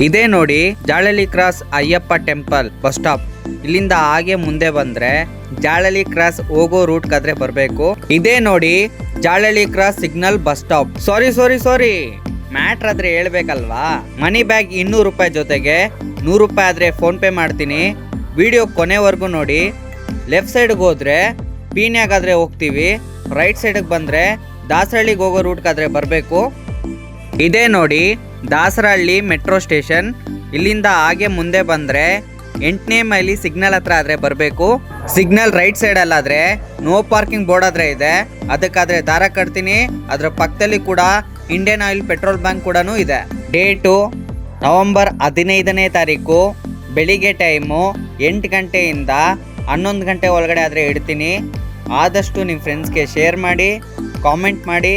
ಇದೇ ನೋಡಿ Jalahalli cross Ayyappa temple bus stop. ಇಲ್ಲಿಂದ ಹಾಗೆ ಮುಂದೆ ಬಂದ್ರೆ ಜಾಳಲಿ ಕ್ರಾಸ್ ಹೋಗೋ ರೂಟ್ ಕಾದ್ರೆ ಬರ್ಬೇಕು. ಇದೇ ನೋಡಿ Jalahalli cross signal bus stop. ಸಾರಿ ಮ್ಯಾಟ್ರ್ ಆದ್ರೆ ಹೇಳ್ಬೇಕಲ್ವಾ. ಮನಿ ಬ್ಯಾಗ್ 200 ರೂಪಾಯಿ ಜೊತೆಗೆ 100 ರೂಪಾಯಿ ಆದ್ರೆ ಫೋನ್ ಪೇ ಮಾಡ್ತೀನಿ. ವಿಡಿಯೋ ಕೊನೆವರೆಗೂ ನೋಡಿ. ಲೆಫ್ಟ್ ಸೈಡ್ಗೆ ಹೋದ್ರೆ ಪೀಣ್ಯಾಗಾದ್ರೆ ಹೋಗ್ತೀವಿ, ರೈಟ್ ಸೈಡ್ಗೆ ಬಂದ್ರೆ ದಾಸರಳ್ಳಿಗೆ ಹೋಗೋ ರೂಟ್ಗಾದ್ರೆ ಬರಬೇಕು. ಇದೇ ನೋಡಿ ದಾಸರಹಳ್ಳಿ ಮೆಟ್ರೋ ಸ್ಟೇಷನ್. ಇಲ್ಲಿಂದ ಹಾಗೆ ಮುಂದೆ ಬಂದ್ರೆ 8ನೇ ಮೈಲಿ ಸಿಗ್ನಲ್ ಹತ್ರ ಆದ್ರೆ ಬರಬೇಕು. ಸಿಗ್ನಲ್ ರೈಟ್ ಸೈಡ್ ಅಲ್ಲಾದ್ರೆ ನೋ ಪಾರ್ಕಿಂಗ್ ಬೋರ್ಡ್ ಆದ್ರೆ ಇದೆ, ಅದಕ್ಕಾದ್ರೆ ದಾರ ಕಟ್ತೀನಿ. ಅದ್ರ ಪಕ್ಕದಲ್ಲಿ ಕೂಡ ಇಂಡಿಯನ್ ಆಯಿಲ್ ಪೆಟ್ರೋಲ್ ಬಂಕ್ ಕೂಡ ಇದೆ. ಡೇಟು ನವೆಂಬರ್ 15ನೇ ತಾರೀಕು ಬೆಳಿಗ್ಗೆ ಟೈಮು 8 ಗಂಟೆಯಿಂದ 11 ಗಂಟೆ ಒಳಗಡೆ ಆದರೆ ಇಡ್ತೀನಿ. ಆದಷ್ಟು ನಿಮ್ಮ ಫ್ರೆಂಡ್ಸ್ಗೆ ಶೇರ್ ಮಾಡಿ, ಕಾಮೆಂಟ್ ಮಾಡಿ,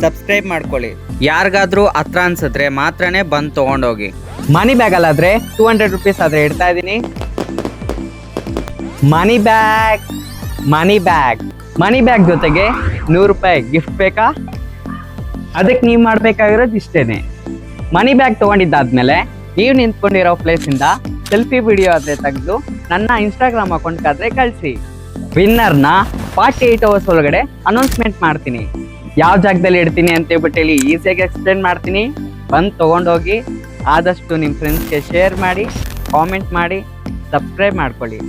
ಸಬ್ಸ್ಕ್ರೈಬ್ ಮಾಡ್ಕೊಳ್ಳಿ. ಯಾರಿಗಾದ್ರೂ ಹತ್ರ ಅನ್ಸಿದ್ರೆ ಮಾತ್ರನೇ ಬಂದು ತೊಗೊಂಡೋಗಿ. ಮನಿ ಬ್ಯಾಗ್ ಅಲ್ಲಾದ್ರೆ 200 ರುಪೀಸ್ ಆದ್ರೆ ಇಡ್ತಾ ಇದ್ದೀನಿ. ಮನಿ ಬ್ಯಾಗ್ ಜೊತೆಗೆ 100 ರೂಪಾಯಿ ಗಿಫ್ಟ್ ಬೇಕಾ? ಅದಕ್ಕೆ ನೀವು ಮಾಡ್ಬೇಕಾಗಿರೋದು ಇಷ್ಟೇನೆ. ಮನಿ ಬ್ಯಾಗ್ ತಗೊಂಡಿದ್ದಾದ್ಮೇಲೆ ನೀವು ನಿಂತ್ಕೊಂಡಿರೋ ಪ್ಲೇಸಿಂದ ಸೆಲ್ಫಿ ವಿಡಿಯೋ ಆದ್ರೆ ತೆಗೆದು ನನ್ನ ಇನ್ಸ್ಟಾಗ್ರಾಮ್ ಅಕೌಂಟ್ಗಾದ್ರೆ ಕಳಿಸಿ. ವಿನ್ನರ್ನ 48 ಅವರ್ಸ್ ಒಳಗಡೆ ಅನೌನ್ಸ್ಮೆಂಟ್ ಮಾಡ್ತೀನಿ. ಯಾವ ಜಾಗದಲ್ಲಿ ಇಡ್ತೀನಿ ಅಂತ ಹೇಳ್ಬಿಟ್ಟು ಹೇಳಿ ಈಸಿಯಾಗಿ ಎಕ್ಸ್ಪ್ಲೇನ್ ಮಾಡ್ತೀನಿ. ಬಂದು ತೊಗೊಂಡೋಗಿ. ಆದಷ್ಟು ನಿಮ್ಮ ಫ್ರೆಂಡ್ಸ್ಗೆ ಶೇರ್ ಮಾಡಿ, ಕಾಮೆಂಟ್ ಮಾಡಿ, ಸಬ್ಸ್ಕ್ರೈಬ್ ಮಾಡ್ಕೊಳ್ಳಿ.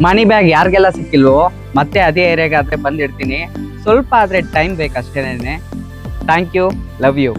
ಮನಿ ಬ್ಯಾಗ್ ಯಾರಿಗೆಲ್ಲ ಸಿಕ್ಕಿಲ್ವೋ ಮತ್ತೆ ಅದೇ ಏರಿಯಾಗಾದ್ರೆ ಬಂದಿಡ್ತೀನಿ. ಸ್ವಲ್ಪ ಆದರೆ ಟೈಮ್ ಬೇಕಷ್ಟೇನೆ. Thank you, love you.